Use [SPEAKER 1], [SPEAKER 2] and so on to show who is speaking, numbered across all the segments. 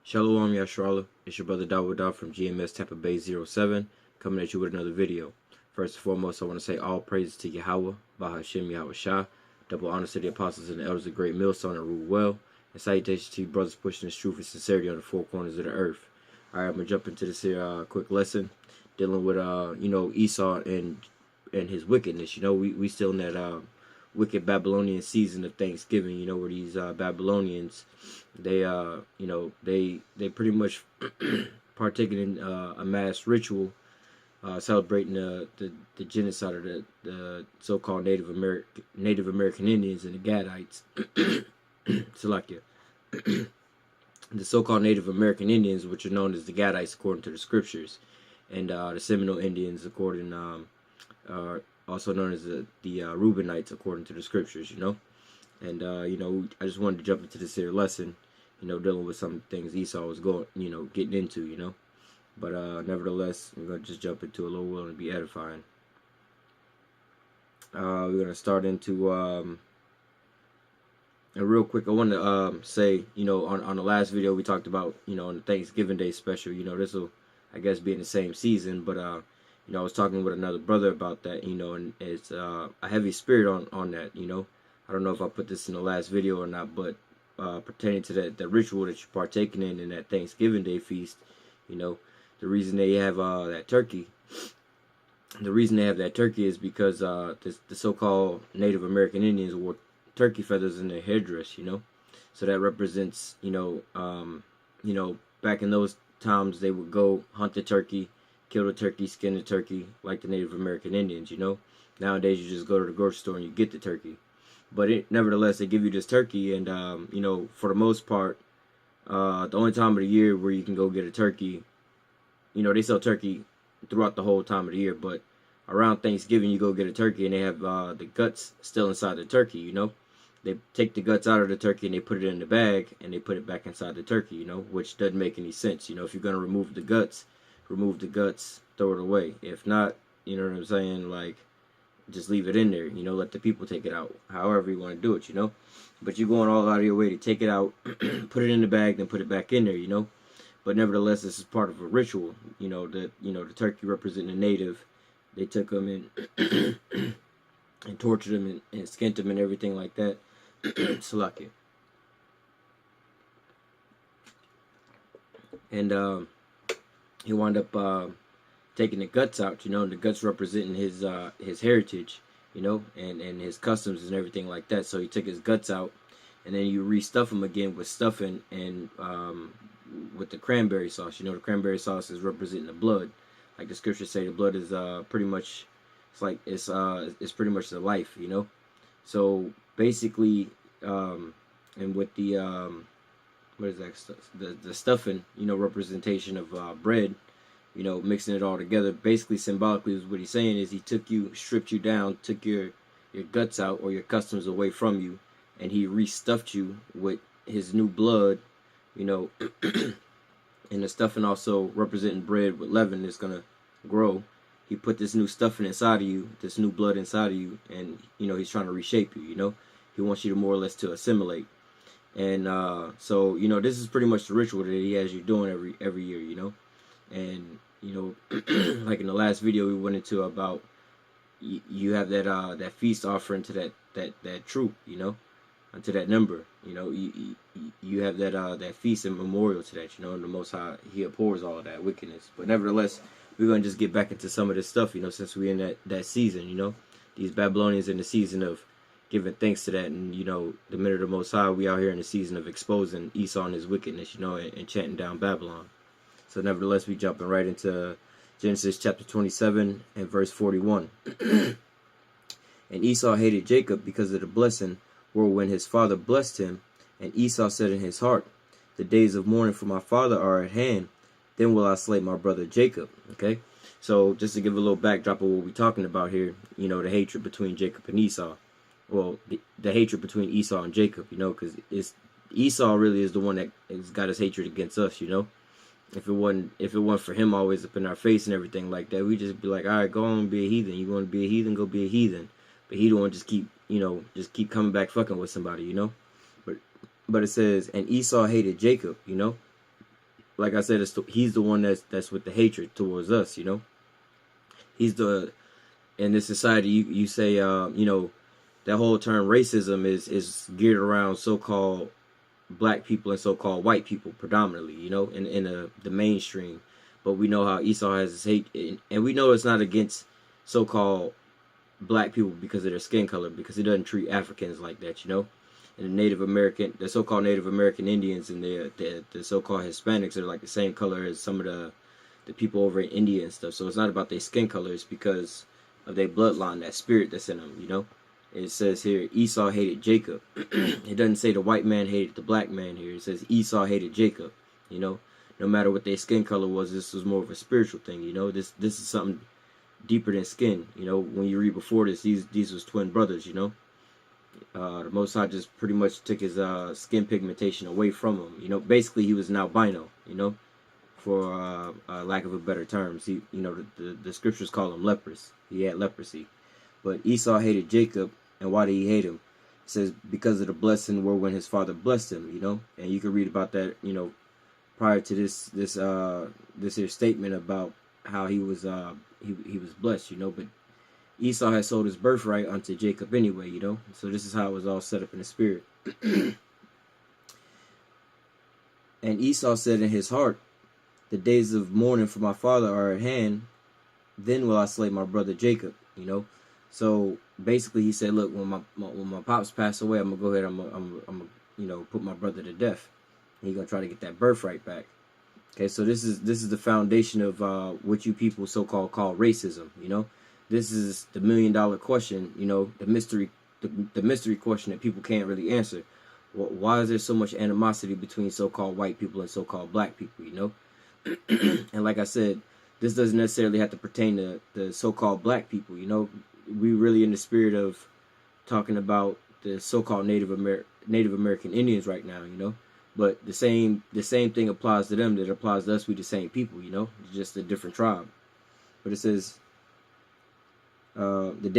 [SPEAKER 1] Shalom Yashrala, it's your brother Dawud from GMS Tampa Bay 07, coming at you with another video. First and foremost, I want to say all praises to Yahweh, Bahashem Yahweh Shah, double honors to the apostles and the elders of great millstone that rule well, and salutations to you brothers pushing this truth and sincerity on the four corners of the earth. Alright, I'm going to jump into this here quick lesson, dealing with, Esau and his wickedness. We still in that wicked Babylonian season of Thanksgiving, where these Babylonians, they pretty much partaking in a mass ritual celebrating the genocide of the so-called Native American Indians and the Gadites. Salakia. The so-called Native American Indians, which are known as the Gadites according to the scriptures, and the Seminole Indians according also known as the Reubenites according to the scriptures, And I just wanted to jump into this here lesson, dealing with some things Esau was getting into, But nevertheless, I'm gonna just jump into a little will and be edifying. We're gonna start into and real quick. I want to say, on the last video we talked about, on the Thanksgiving Day special, this will, I guess, be in the same season, but I was talking with another brother about that, and it's a heavy spirit on that, I don't know if I put this in the last video or not, but pertaining to the ritual that you're partaking in that Thanksgiving Day feast, the reason they have that turkey, is because the so-called Native American Indians wore turkey feathers in their headdress, so that represents, back in those times they would go hunt the turkey, kill the turkey, skin the turkey, like the Native American Indians, Nowadays you just go to the grocery store and you get the turkey. But nevertheless, they give you this turkey, and for the most part, the only time of the year where you can go get a turkey, they sell turkey throughout the whole time of the year, but around Thanksgiving you go get a turkey and they have the guts still inside the turkey, They take the guts out of the turkey and they put it in the bag and they put it back inside the turkey, which doesn't make any sense. If you're going to remove the guts, throw it away. If not, you know what I'm saying, like, just leave it in there, let the people take it out, however you want to do it, But you're going all out of your way to take it out, put it in the bag, then put it back in there, But nevertheless, this is part of a ritual, the turkey representing the native. They took them and and tortured them and skinned them and everything like that. Salakia. And he wound up taking the guts out, and the guts representing his heritage, and his customs and everything like that. So he took his guts out, and then you restuff them again with stuffing and with the cranberry sauce. The cranberry sauce is representing the blood, like the scriptures say. The blood is pretty much, it's pretty much the life, So basically, and with the what is that stuff? The stuffing, representation of bread. Mixing it all together. Basically, symbolically, what he's saying is he stripped you down, took your guts out or your customs away from you, and he restuffed you with his new blood, and the stuffing also representing bread with leaven is gonna grow. He put this new stuffing inside of you, this new blood inside of you, and he's trying to reshape you. He wants you to more or less to assimilate. And so this is pretty much the ritual that he has you doing every year, and like in the last video we went into about you have that feast offering to that troop, to that number, you have that feast and memorial to that, and the Most High, he abhors all of that wickedness. But nevertheless, we're gonna just get back into some of this stuff, since we're in that season, these Babylonians in the season of giving thanks to that, and the minute of the Most High, we out here in the season of exposing Esau and his wickedness, and chanting down Babylon. So nevertheless, we jumping right into Genesis chapter 27 and verse 41. And Esau hated Jacob because of the blessing wherein his father blessed him. And Esau said in his heart, the days of mourning for my father are at hand. Then will I slay my brother Jacob. Okay? So just to give a little backdrop of what we're talking about here, the hatred between Jacob and Esau. Well, the hatred between Esau and Jacob, because Esau really is the one that has got his hatred against us, If it wasn't for him always up in our face and everything like that, we'd just be like, all right, go on and be a heathen. You want to be a heathen, go be a heathen. But he don't want to just keep coming back fucking with somebody, But it says, and Esau hated Jacob, like I said, he's the one that's with the hatred towards us. You know, he's the in this society. You say that whole term racism is geared around so-called black people and so-called white people predominantly. You know, in the mainstream. But we know how Esau has his hate, and we know it's not against so-called black people because of their skin color, because he doesn't treat Africans like that, you know. And the so-called Native American Indians and the so-called Hispanics are like the same color as some of the people over in India and stuff. So it's not about their skin color; it's because of their bloodline, that spirit that's in them, you know. It says here Esau hated Jacob. It doesn't say the white man hated the black man here. It says Esau hated Jacob, you know. No matter what their skin color was, this was more of a spiritual thing, you know. This is something deeper than skin, you know. When you read before this, these was twin brothers, you know. The Most High just pretty much took his skin pigmentation away from him, you know. Basically, he was an albino, you know, for lack of a better terms. He, you know, the scriptures call him leprous. He had leprosy, but Esau hated Jacob, and why did he hate him? It says because of the blessing wherewith his father blessed him, you know. And you can read about that, you know, prior to this here statement about how he was blessed, you know. But Esau had sold his birthright unto Jacob anyway, you know. So this is how it was all set up in the spirit. And Esau said in his heart, the days of mourning for my father are at hand, then will I slay my brother Jacob, you know. So basically he said, look, when my pops pass away, I'm gonna go ahead, I'm gonna you know, put my brother to death. And he's gonna try to get that birthright back. Okay, so this is the foundation of what you people so-called call racism, you know. This is the $1 million question, you know, the mystery question that people can't really answer. Why is there so much animosity between so-called white people and so-called black people, you know? And like I said, this doesn't necessarily have to pertain to the so-called black people, you know. We really in the spirit of talking about the so-called Native American Indians right now, you know. But the same thing applies to them that applies to us. We the same people, you know, it's just a different tribe. But it says, the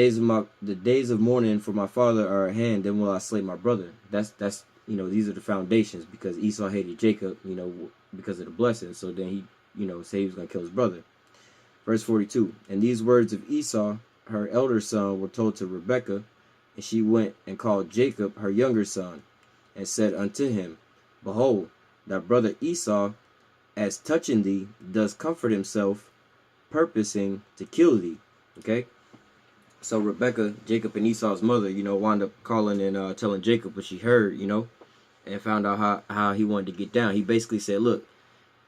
[SPEAKER 1] days of mourning for my father are at hand, then will I slay my brother. That's you know, these are the foundations, because Esau hated Jacob, you know, because of the blessing. So then he, you know, said he was gonna kill his brother. Verse 42. And these words of Esau, her elder son, were told to Rebekah, and she went and called Jacob her younger son, and said unto him, behold, thy brother Esau, as touching thee, does comfort himself, purposing to kill thee. Okay? So Rebekah, Jacob and Esau's mother, you know, wound up calling and telling Jacob what she heard, you know, and found out how he wanted to get down. He basically said, look,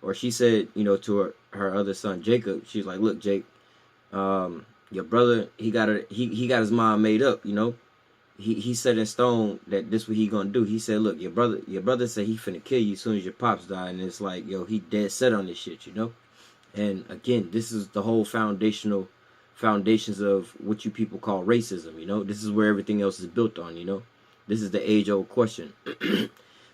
[SPEAKER 1] or she said, you know, to her other son Jacob, she's like, look, Jake, your brother, he got his mind made up, you know. He set in stone that this what he gonna do. He said, look, your brother said he finna kill you as soon as your pops die, and it's like, yo, he dead set on this shit, you know. And again, this is the whole foundations of what you people call racism, you know. This is where everything else is built on, you know. This is the age-old question.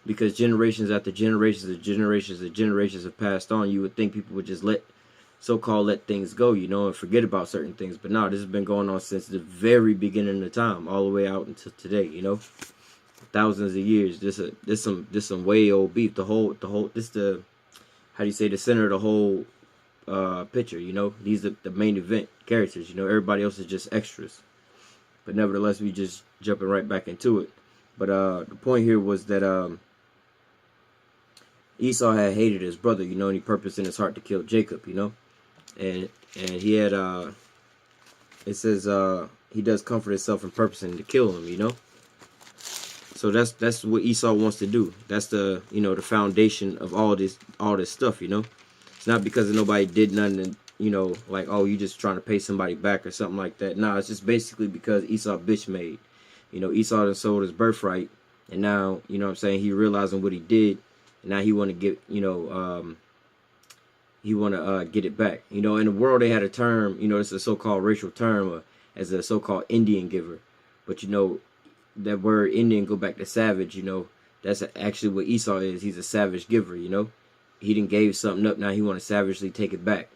[SPEAKER 1] Because generations after generations of generations have passed on, you would think people would just let things go, you know, and forget about certain things. But no, this has been going on since the very beginning of time, all the way out until today, you know. Thousands of years. This some way old beef. This the, how do you say, the center of the whole picture, you know. These are the main event characters, you know. Everybody else is just extras. But nevertheless, we just jumping right back into it. But the point here was that Esau had hated his brother, you know, and he purposed in his heart to kill Jacob, you know. And he had it says he does comfort himself in purposing to kill him, you know. So that's what Esau wants to do. That's the, you know, the foundation of all this stuff, you know. It's not because nobody did nothing, and, you know, like, oh, you just trying to pay somebody back or something like that. No, it's just basically because Esau bitch made. You know, Esau done sold his birthright, and now, you know what I'm saying, he realizing what he did, and now he want to get, you know, get it back. You know, in the world they had a term, you know, it's a so-called racial term as a so-called Indian giver. But, you know, that word Indian go back to savage, you know. That's actually what Esau is. He's a savage giver, you know. He done gave something up, now he want to savagely take it back.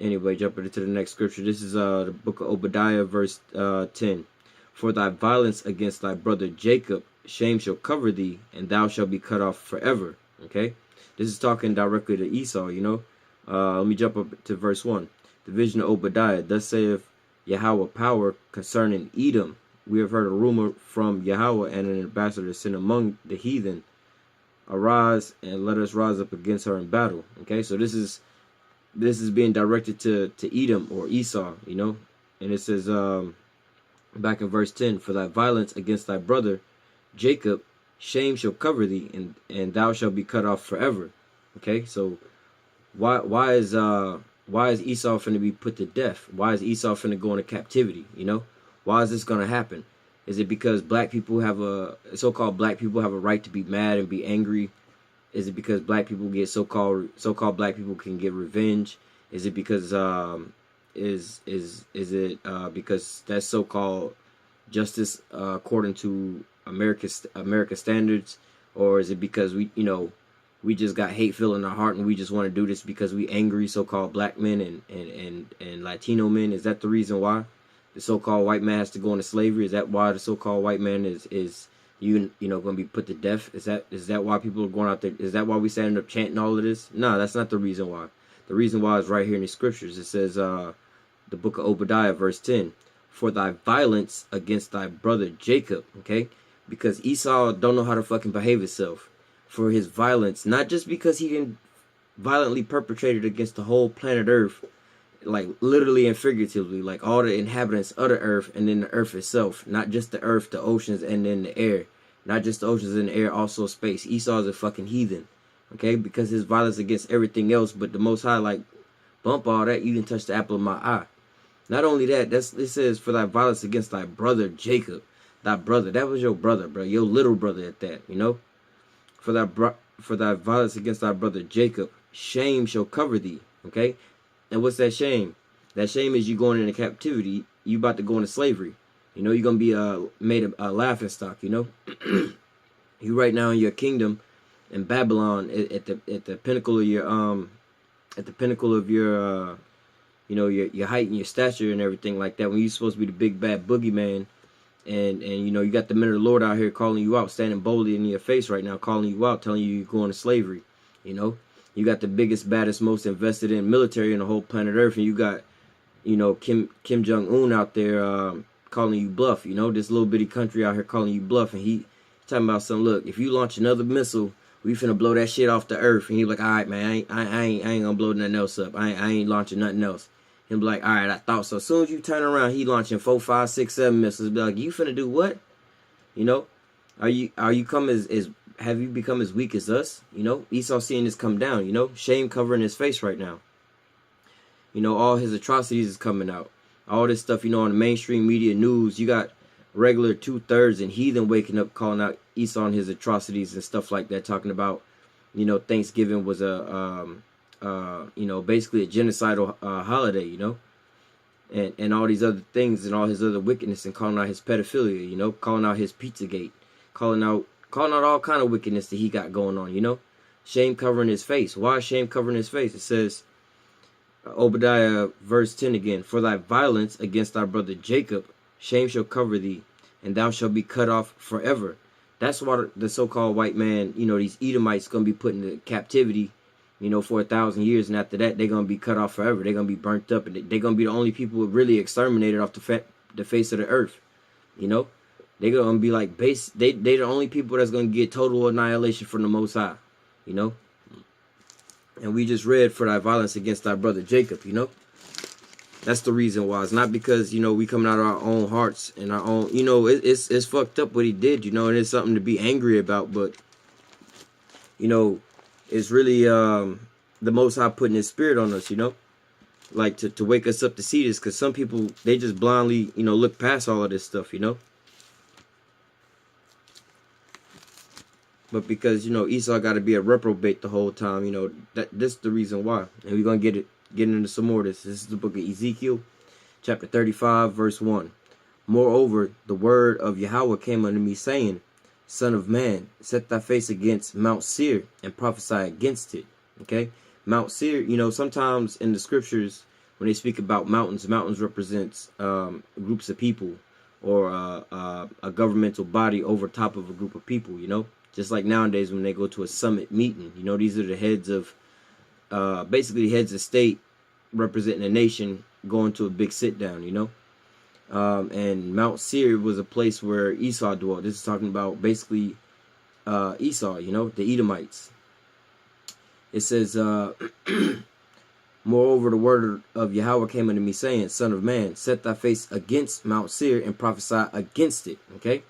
[SPEAKER 1] Anyway, jumping into the next scripture. This is the book of Obadiah, verse 10. For thy violence against thy brother Jacob shame shall cover thee, and thou shalt be cut off forever. Okay, this is talking directly to Esau. Let me jump up to verse 1. The vision of Obadiah. Thus saith Yahweh power concerning Edom. We have heard a rumor from Yahweh and an ambassador sent among the heathen. Arise and let us rise up against her in battle. Okay, so this is being directed to Edom or Esau, and it says back in verse 10, for thy violence against thy brother Jacob, shame shall cover thee, and thou shalt be cut off forever. Okay, so why is Esau finna be put to death? Why is Esau finna go into captivity? Why is this gonna happen? Is it because so-called black people have a right to be mad and be angry? Is it because black people get so-called black people can get revenge? Is it because because that's so-called justice according to America standards, or is it because we just got hate filling our heart and we just want to do this because we angry so-called black men and Latino men? Is that the reason why the so-called white man has to go into slavery? Is that why the so-called white man is going to be put to death? Is that why people are going out there? Is that why we standing up chanting all of this? No, that's not the reason why. The reason why is right here in the scriptures. It says, the book of Obadiah, verse 10, for thy violence against thy brother Jacob. Okay, because Esau don't know how to fucking behave himself. For his violence, not just because he can violently perpetrate it against the whole planet Earth, like literally and figuratively, like all the inhabitants of the earth and then the earth itself, not just the earth, the oceans, and then the air, not just the oceans and the air, also space. Esau is a fucking heathen, okay, because his violence against everything else, but the Most High, like, bump all that, you didn't touch the apple of my eye. Not only that, it says, for thy violence against thy brother Jacob. Thy brother, that was your brother, bro, your little brother at that, for thy violence against thy brother Jacob, shame shall cover thee. Okay, and what's that shame? That shame is you going into captivity. You about to go into slavery. You're gonna be made a laughing stock. You right now in your kingdom in Babylon at the pinnacle of your your height and your stature and everything like that. When you're supposed to be the big bad boogeyman. And you got the men of the Lord out here calling you out, standing boldly in your face right now, calling you out, telling you you're going to slavery. You got the biggest, baddest, most invested in military in the whole planet Earth, and you got Kim Jong-un out there calling you bluff. This little bitty country out here calling you bluff, and he talking about something. Look, if you launch another missile, we finna blow that shit off the earth. And he like, all right, man, I ain't gonna blow nothing else up. I ain't launching nothing else. Him be like, all right, I thought so. As soon as you turn around, he launching 4, 5, 6, 7 missiles. Be like, you finna do what? Are you have you become as weak as us? Esau seeing this come down. Shame covering his face right now. All his atrocities is coming out. All this stuff, on the mainstream media news. You got regular 2/3 and heathen waking up calling out Esau and his atrocities and stuff like that, talking about, Thanksgiving was basically a genocidal holiday, and all these other things and all his other wickedness, and calling out his pedophilia, calling out his Pizzagate, calling out all kind of wickedness that he got going on, Shame covering his face. Why is shame covering his face? It says, Obadiah verse 10 again, for thy violence against thy brother Jacob, shame shall cover thee, and thou shalt be cut off forever. That's why the so-called white man, these Edomites going to be put into captivity, for 1,000 years, and after that, they're going to be cut off forever. They're going to be burnt up, and they're going to be the only people really exterminated off the face of the earth. They're going to be like they're the only people that's going to get total annihilation from the Most High, And we just read, for thy violence against thy brother Jacob, That's the reason why. It's not because, we coming out of our own hearts and our own, it's fucked up what he did, and it's something to be angry about, but, it's really the Most High putting his spirit on us, like to wake us up to see this, because some people, they just blindly, look past all of this stuff, But because, Esau got to be a reprobate the whole time, this is the reason why. And we're going to get into some more of this. This is the book of Ezekiel, chapter 35, verse 1. Moreover, the word of Yahweh came unto me, saying, Son of man, set thy face against Mount Seir and prophesy against it. Okay? Mount Seir, sometimes in the scriptures, when they speak about mountains, mountains represents groups of people a governmental body over top of a group of people, you know. Just like nowadays when they go to a summit meeting, you know, these are the heads of, basically heads of state representing a nation going to a big sit down, you know. And Mount Seir was a place where Esau dwelt. This is talking about basically Esau, you know, the Edomites. It says, moreover, the word of Yahweh came unto me, saying, Son of man, set thy face against Mount Seir and prophesy against it. Okay,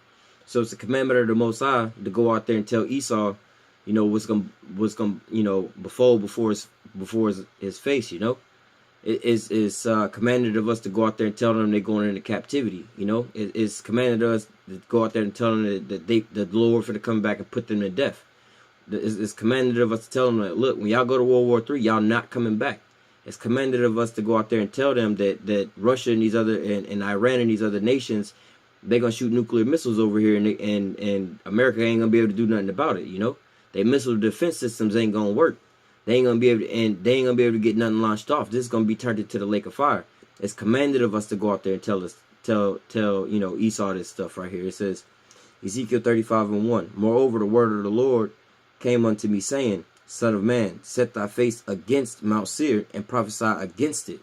[SPEAKER 1] so it's a commandment of the Most High to go out there and tell Esau, you know, what's gonna, you know, before his face. You know, it's commanded of us to go out there and tell them they're going into captivity. You know, it's commanded of us to go out there and tell them that the Lord for to come back and put them to death. It's commanded of us to tell them that, look, when y'all go to World War III, y'all not coming back. It's commanded of us to go out there and tell them that Russia and these other and Iran and these other nations, they're gonna shoot nuclear missiles over here, and America ain't gonna be able to do nothing about it. You know, their missile defense systems ain't gonna work. They ain't gonna be able to, and they ain't gonna be able to get nothing launched off. This is gonna be turned into the lake of fire. It's commanded of us to go out there and tell you know, Esau this stuff right here. It says, Ezekiel 35:1. Moreover, the word of the Lord came unto me, saying, Son of man, set thy face against Mount Seir and prophesy against it.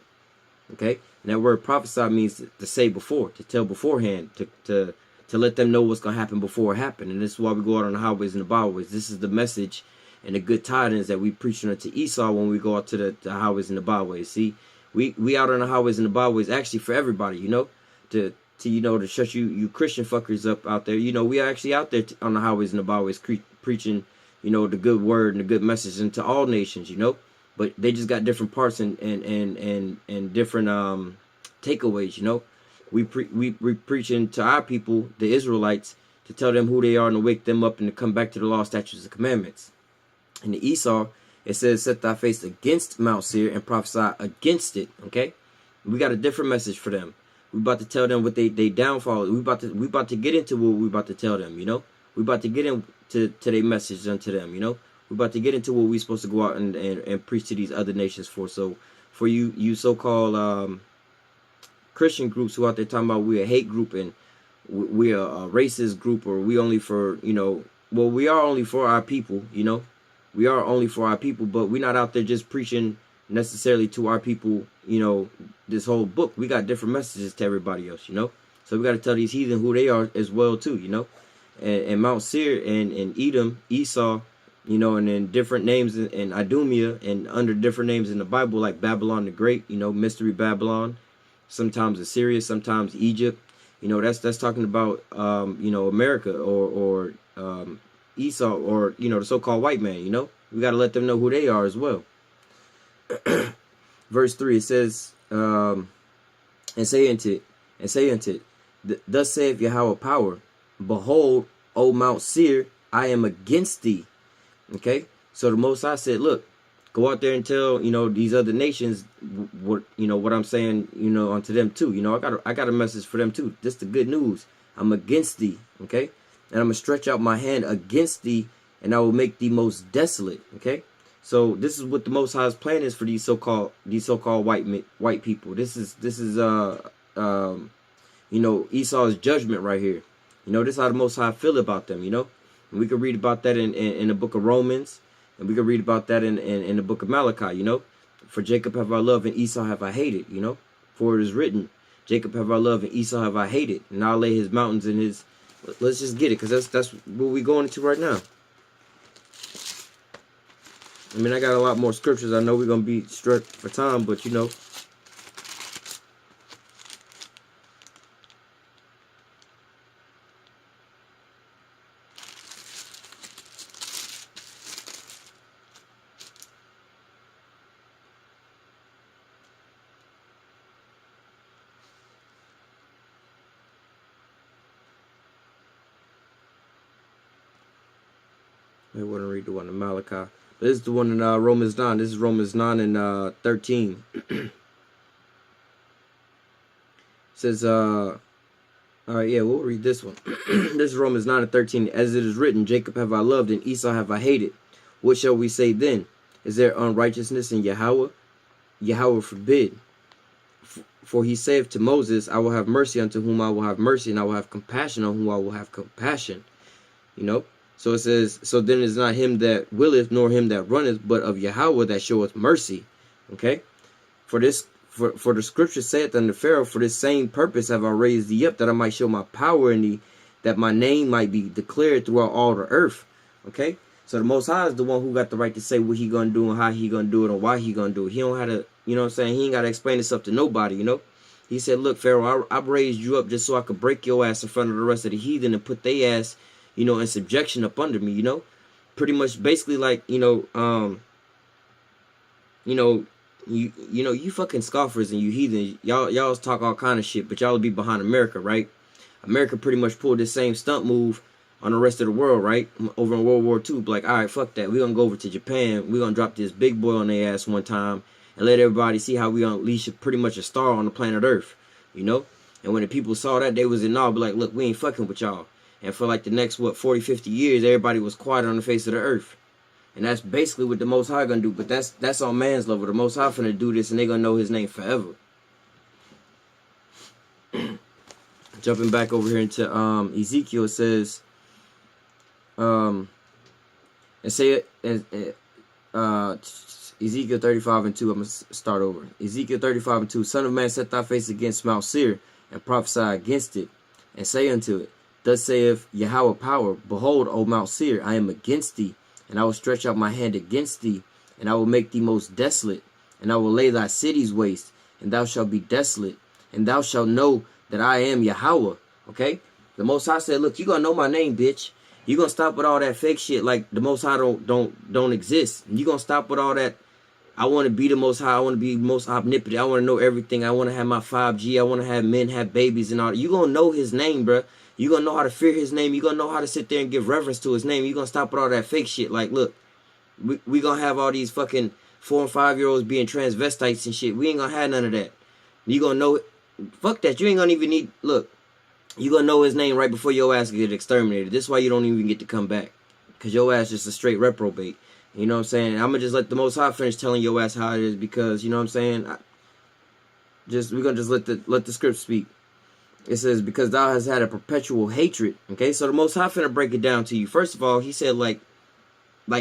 [SPEAKER 1] Okay, and that word prophesy means to say before, to tell beforehand, to let them know what's gonna happen before it happened. And this is why we go out on the highways and the byways. This is the message and the good tidings that we preach unto Esau when we go out to the highways and the byways. See, we out on the highways and the byways actually for everybody, you know, to you know, to shut you Christian fuckers up out there. You know, we are actually out there on the highways and the byways preaching, you know, the good word and the good message into all nations, you know, but they just got different parts and different takeaways, you know. We preaching to our people, the Israelites, to tell them who they are and to wake them up and to come back to the law, statutes, and commandments. And the Esau, it says, set thy face against Mount Seir and prophesy against it. Okay, we got a different message for them. We about to tell them what they downfall. We about to get into what we about to tell them, you know. We about to get into their message unto them, you know. We're about to get into what we're supposed to go out and preach to these other nations for. So for you so-called Christian groups who out there talking about we're a hate group and we're a racist group, or we only for, you know, well, we are only for our people, you know. We are only for our people, but we're not out there just preaching necessarily to our people, you know, this whole book. We got different messages to everybody else, you know. So we got to tell these heathen who they are as well too, you know. And Mount Seir and Edom, Esau, you know, and then different names in Idumea and under different names in the Bible, like Babylon the Great, you know, Mystery Babylon, sometimes Assyria, sometimes Egypt, you know, that's talking about, you know, America or Esau, or, you know, the so-called white man, you know. We got to let them know who they are as well. Verse 3, it says, and say unto it, thus saith Yahweh power, behold, O Mount Seir, I am against thee. Okay, so the Most High said, look, go out there and tell, you know, these other nations what, you know, what I'm saying, you know, unto them too. You know, I got a message for them too. This is the good news. I'm against thee. Okay, and I'm gonna stretch out my hand against thee, and I will make thee most desolate. Okay, so this is what the Most High's plan is for these so-called white people. This is you know, Esau's judgment right here. You know, this is how the Most High feel about them, you know. And we could read about that in the book of Romans. And we could read about that in the book of Malachi, you know. For Jacob have I loved and Esau have I hated, you know. For it is written, Jacob have I loved and Esau have I hated. And I'll lay his mountains in his... Let's just get it, because that's what we're going into right now. I mean, I got a lot more scriptures. I know we're going to be stretched for time, but, you know... I want to read the one in Malachi. But this is the one in Romans 9. This is Romans 9 and 13. It says, all right, yeah, we'll read this one. This is Romans 9 and 13. As it is written, Jacob have I loved and Esau have I hated. What shall we say then? Is there unrighteousness in Yahweh? Yahweh forbid. for he saith to Moses, I will have mercy unto whom I will have mercy, and I will have compassion on whom I will have compassion. You know? So it says, so then it's not him that willeth, nor him that runneth, but of Yahweh that showeth mercy. Okay? For the scripture saith unto Pharaoh, for this same purpose have I raised thee up, that I might show my power in thee, that my name might be declared throughout all the earth. Okay? So the Most High is the one who got the right to say what he gonna do and how he gonna do it and why he gonna do it. He don't have to, you know what I'm saying? He ain't got to explain this up to nobody, you know? He said, look, Pharaoh, I raised you up just so I could break your ass in front of the rest of the heathen and put their ass, you know, in subjection up under me, you know? Pretty much basically like, you fucking scoffers and you heathen, y'all talk all kind of shit, but y'all be behind America, right? America pretty much pulled this same stunt move on the rest of the world, right? Over in World War II, like, all right, fuck that. We're going to go over to Japan. We're going to drop this big boy on their ass one time and let everybody see how we unleash pretty much a star on the planet Earth, you know? And when the people saw that, they was in awe, be like, look, we ain't fucking with y'all. And for like the next, 40, 50 years, everybody was quiet on the face of the earth. And that's basically what the Most High gonna do. But that's on man's level. The Most High finna do this and they gonna know his name forever. Jumping back over here into Ezekiel, it says, and say it, Ezekiel 35:2. I'm gonna start over. Ezekiel 35:2. Son of man, set thy face against Mount Seir, and prophesy against it, and say unto it, thus saith Yahweh power, behold, O Mount Seir, I am against thee, and I will stretch out my hand against thee, and I will make thee most desolate, and I will lay thy cities waste, and thou shalt be desolate, and thou shalt know that I am Yahweh. Okay? The Most High said, look, you gonna know my name, bitch. You gonna stop with all that fake shit like the Most High don't exist. You gonna stop with all that, I want to be the Most High, I want to be most omnipotent, I want to know everything, I want to have my 5G, I want to have men, have babies and all. You gonna know his name, bruh. You gonna know how to fear his name. You gonna know how to sit there and give reverence to his name. You gonna stop with all that fake shit. Like, look, we gonna have all these fucking 4 and 5-year-olds being transvestites and shit. We ain't gonna have none of that. You gonna know, fuck that. You ain't gonna even need, look, you gonna know his name right before your ass get exterminated. This is why you don't even get to come back. Because your ass just a straight reprobate. You know what I'm saying? I'm gonna just let the Most High finish telling your ass how it is, because, you know what I'm saying? We're gonna just let the script speak. It says, because thou hast had a perpetual hatred. Okay, so the Most High finna break it down to you. First of all, he said, like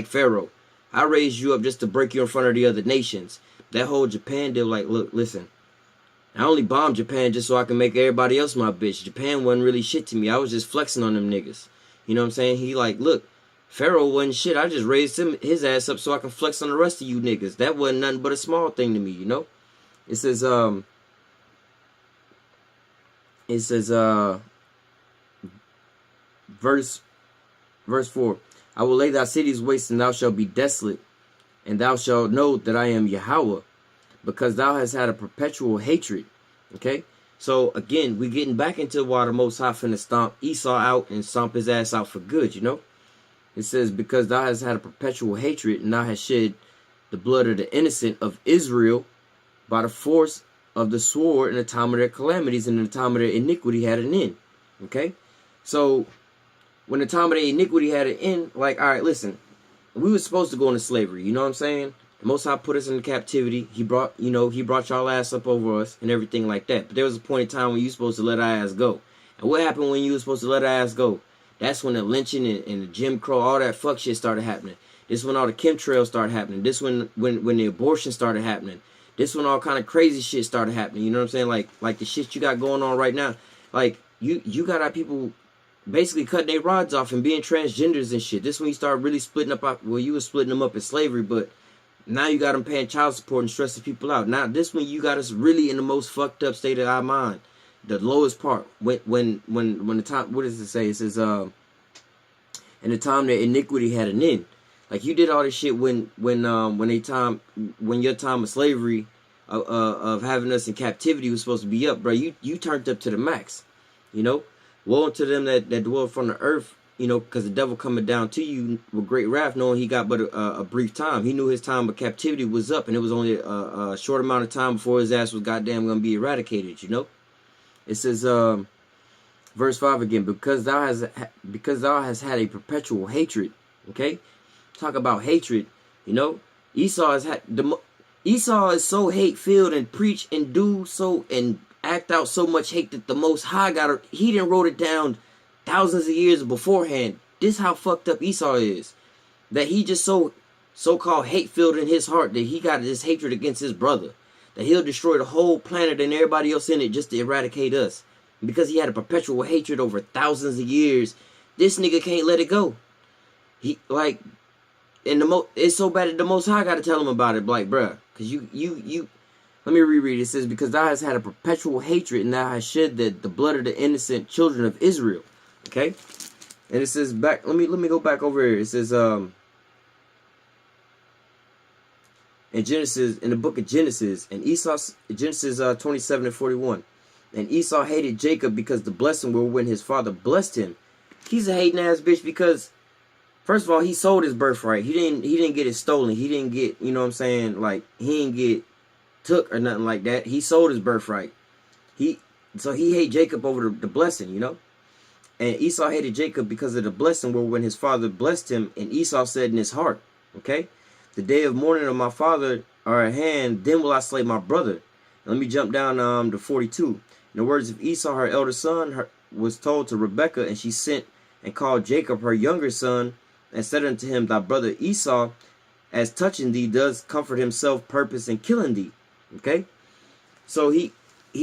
[SPEAKER 1] Pharaoh, I raised you up just to break you in front of the other nations. That whole Japan deal, like, look, listen, I only bombed Japan just so I can make everybody else my bitch. Japan wasn't really shit to me. I was just flexing on them niggas. You know what I'm saying? He like, look, Pharaoh wasn't shit. I just raised his ass up so I can flex on the rest of you niggas. That wasn't nothing but a small thing to me, you know? It says, verse 4, I will lay thy cities waste, and thou shalt be desolate, and thou shalt know that I am Yahweh, because thou hast had a perpetual hatred. Okay, so again, we getting back into why the Most High finna stomp Esau out and stomp his ass out for good, you know? It says, because thou hast had a perpetual hatred, and thou hast shed the blood of the innocent of Israel by the force of the sword in the time of their calamities, and in the time of their iniquity had an end. Okay, so when the time of their iniquity had an end, like, all right, listen, we were supposed to go into slavery, you know what I'm saying? The Most High put us into captivity. He brought y'all ass up over us and everything like that. But there was a point in time when you supposed to let our ass go. And what happened when you were supposed to let our ass go? That's when the lynching and the Jim Crow, all that fuck shit started happening. This when all the chemtrails started happening. This when the abortion started happening. This when all kind of crazy shit started happening. You know what I'm saying? Like the shit you got going on right now. Like you got our people basically cutting their rods off and being transgenders and shit. This when you start really splitting up. Well, you were splitting them up in slavery, but now you got them paying child support and stressing people out. Now this one you got us really in the most fucked up state of our mind, the lowest part. When the time, what does it say? It says in the time that iniquity had an end. Like you did all this shit when your time of slavery of having us in captivity was supposed to be up, bro. You turned up to the max, you know. Woe unto them that dwell from the earth, you know, because the devil coming down to you with great wrath, knowing he got but a brief time. He knew his time of captivity was up, and it was only a short amount of time before his ass was goddamn gonna be eradicated, you know. It says, verse 5 again, because thou hast had a perpetual hatred. Okay, talk about hatred. You know, Esau has had Esau is so hate-filled and preach and do so and act out so much hate that the Most High he didn't wrote it down thousands of years beforehand. This how fucked up Esau is. That he just so-called hate-filled in his heart that he got this hatred against his brother. That he'll destroy the whole planet and everybody else in it just to eradicate us. Because he had a perpetual hatred over thousands of years, this nigga can't let it go. He like, and it's so bad that the Most High got to tell him about it. Like, bruh, because you. Let me reread it. It says, because thou hast had a perpetual hatred, and thou hast shed the blood of the innocent children of Israel. Okay, and it says back. Let me go back over here. It says in Genesis, in the book of Genesis, and Genesis 27:41. And Esau hated Jacob because the blessing were when his father blessed him. He's a hating ass bitch because, first of all, he sold his birthright. He didn't get it stolen. He didn't get, you know what I'm saying, like, he didn't get took or nothing like that. He sold his birthright. So he hated Jacob over the blessing, you know. And Esau hated Jacob because of the blessing were when his father blessed him. And Esau said in his heart, okay, the day of mourning of my father are at hand, then will I slay my brother. Let me jump down to 42. In the words of Esau, her elder son, was told to Rebekah, and she sent and called Jacob, her younger son, and said unto him, thy brother Esau, as touching thee, does comfort himself purpose in killing thee. Okay? So he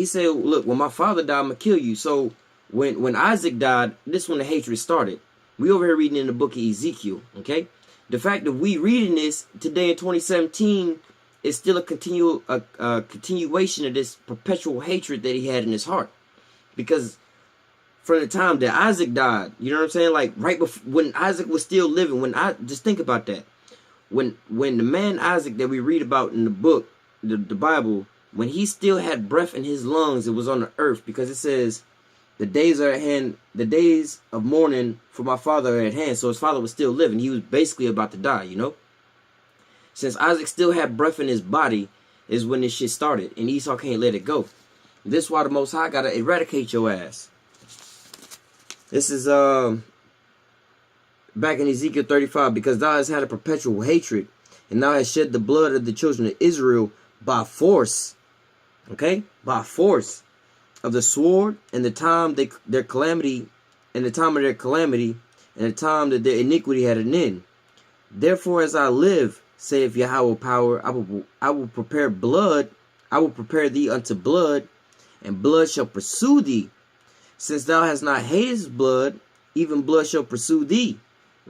[SPEAKER 1] said, look, when my father died, I'm going to kill you. So when Isaac died, this is when the hatred started. We over here reading in the book of Ezekiel. Okay? The fact that we reading this today in 2017 is still a continuation of this perpetual hatred that he had in his heart. Because from the time that Isaac died, you know what I'm saying? Like right before, when Isaac was still living, just think about that. When the man Isaac that we read about in the book, the Bible, when he still had breath in his lungs, it was on the earth, because it says, the days are at hand, the days of mourning for my father are at hand. So his father was still living. He was basically about to die, you know? Since Isaac still had breath in his body is when this shit started. And Esau can't let it go. This is why the Most High got to eradicate your ass. This is back in Ezekiel 35. Because thou hast had a perpetual hatred, and thou hast shed the blood of the children of Israel by force. Okay? By force of the sword, and the time their calamity, and the time of their calamity, and the time that their iniquity had an end. Therefore, as I live, saith Yahweh power, I will prepare blood, I will prepare thee unto blood, and blood shall pursue thee. Since thou hast not hated blood, even blood shall pursue thee.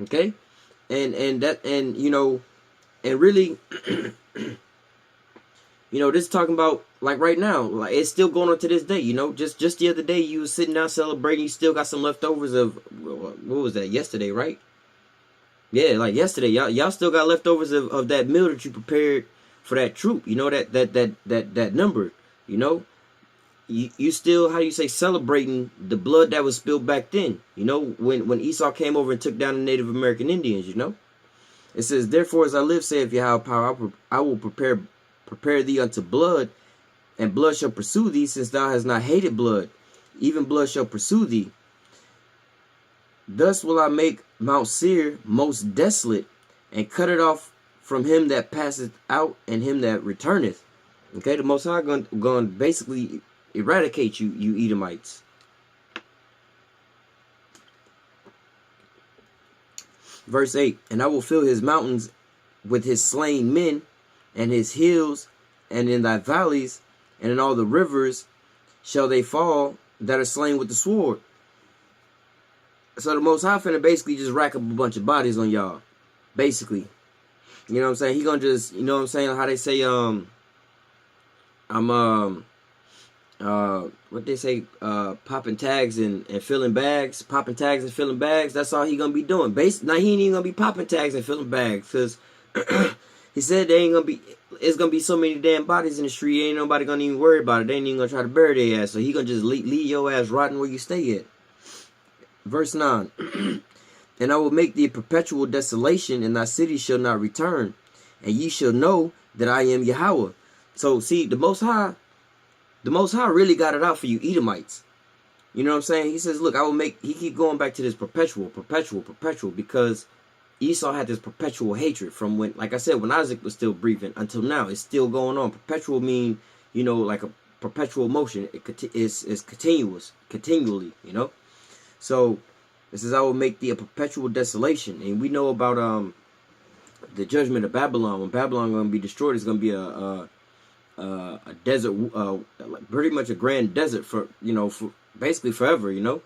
[SPEAKER 1] Okay? And you know, and really you know, this is talking about like right now, like it's still going on to this day, you know. Just the other day you was sitting down celebrating, you still got some leftovers of, what was that, yesterday, right? Yeah, like yesterday, y'all still got leftovers of that meal that you prepared for that troop. You know, that number. You know, you still, how do you say, celebrating the blood that was spilled back then. You know, when Esau came over and took down the Native American Indians. You know, it says, therefore, as I live, saith Yahweh power, I will prepare thee unto blood, and blood shall pursue thee, since thou hast not hated blood, even blood shall pursue thee. Thus will I make Mount Seir most desolate, and cut it off from him that passeth out and him that returneth. Okay, the Most High going to basically eradicate you Edomites. Verse 8, and I will fill his mountains with his slain men, and his hills, and in thy valleys, and in all the rivers shall they fall that are slain with the sword. So the Most High finna basically just rack up a bunch of bodies on y'all. Basically. You know what I'm saying? He gonna just, you know what I'm saying, how they say, what they say, popping tags and filling bags. Popping tags and filling bags. That's all he gonna be doing. Now he ain't even gonna be popping tags and filling bags. Because he said there ain't gonna be, it's gonna be so many damn bodies in the street, ain't nobody gonna even worry about it. They ain't even gonna try to bury their ass. So he gonna just leave your ass rotting where you stay at. Verse 9, and I will make thee a perpetual desolation, and thy city shall not return, and ye shall know that I am Yahweh. So see, the Most High really got it out for you Edomites. You know what I'm saying? He says, look, I will make, he keep going back to this perpetual, because Esau had this perpetual hatred from when, like I said, when Isaac was still breathing until now. It's still going on. Perpetual mean, you know, like a perpetual motion. It's continually, you know. So it says, I will make thee a perpetual desolation. And we know about the judgment of Babylon. When Babylon is going to be destroyed, it's going to be a desert, pretty much a grand desert for, you know, for basically forever, you know.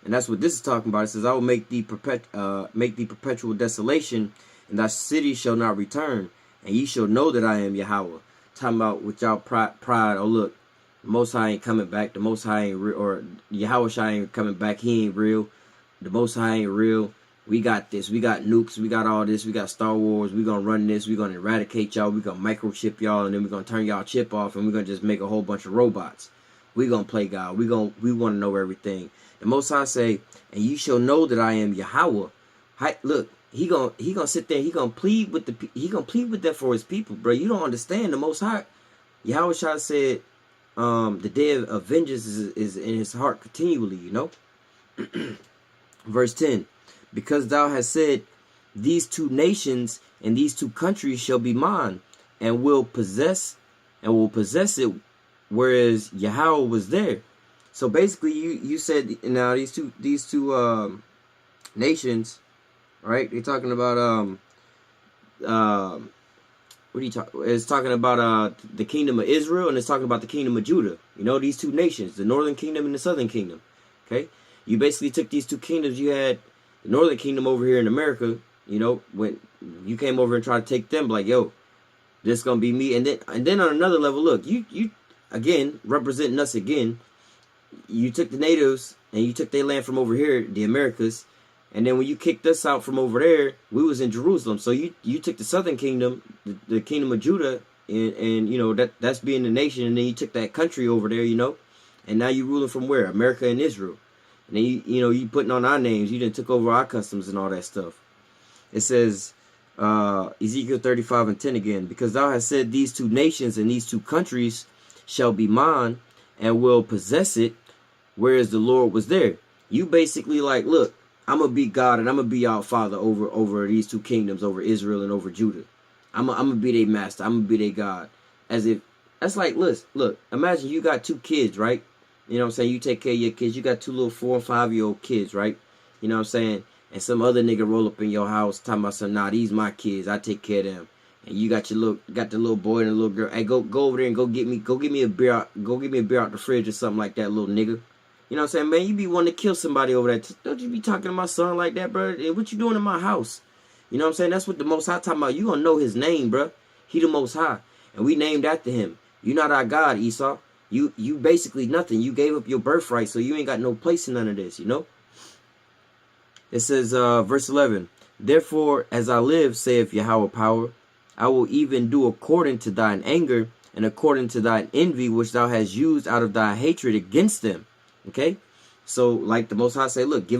[SPEAKER 1] And that's what this is talking about. It says, I will make thee perpetual desolation, and thy city shall not return, and ye shall know that I am Yahweh. Talking about with y'all pride. Oh look, the Most High ain't coming back. The Most High ain't real, or Yahweh ain't coming back. He ain't real. The Most High ain't real. We got this. We got nukes. We got all this. We got Star Wars. We gonna run this. We gonna eradicate y'all. We gonna microchip y'all, and then we gonna turn y'all chip off, and we gonna just make a whole bunch of robots. We gonna play God. We want to know everything. The Most High say, and you shall know that I am Yahweh. Look, he gonna sit there. He gonna plead with that for his people, bro. You don't understand. The Most High, Yahweh said, the day of vengeance is in his heart continually. You know. Verse 10. Because thou hast said, these two nations and these two countries shall be mine, and will possess it, whereas Yahweh was there. So basically, you said now these two nations, right? They're talking about what are you talking? It's talking about the kingdom of Israel, and it's talking about the kingdom of Judah. You know, these two nations, the northern kingdom and the southern kingdom. Okay, you basically took these two kingdoms. You had the northern kingdom over here in America, you know, when you came over and tried to take them, like, yo, this is gonna be me. And then on another level, look, you again representing us again. You took the natives and you took their land from over here, the Americas, and then when you kicked us out from over there, we was in Jerusalem. So you took the southern kingdom, the kingdom of Judah, and you know that's being the nation, and then you took that country over there, you know, and now you ruling from where? America and Israel. And then you know, you putting on our names. You done took over our customs and all that stuff. It says, Ezekiel 35:10 again, because thou hast said these two nations and these two countries shall be mine and will possess it, whereas the Lord was there. You basically like, look, I'm gonna be God and I'm gonna be our father over these two kingdoms, over Israel and over Judah. I'm gonna be their master. I'm gonna be their God. As if that's like, look, imagine you got two kids, right? You know what I'm saying? You take care of your kids. You got two little 4 and 5-year-old kids, right? You know what I'm saying? And some other nigga roll up in your house talking about some, nah, these my kids. I take care of them. And you got the little boy and the little girl. Hey, go over there and go get me a beer out the fridge or something like that, little nigga. You know what I'm saying, man? You be wanting to kill somebody over there. Don't you be talking to my son like that, bro? Hey, what you doing in my house? You know what I'm saying? That's what the Most High talking about. You gonna know his name, bro. He the Most High, and we named after him. You not our God, Esau. You basically nothing. You gave up your birthright, so you ain't got no place in none of this, you know? It says, verse 11, therefore, as I live, saith Yahweh power, I will even do according to thine anger, and according to thine envy, which thou hast used out of thy hatred against them. Okay? So, like the Most High say, look, give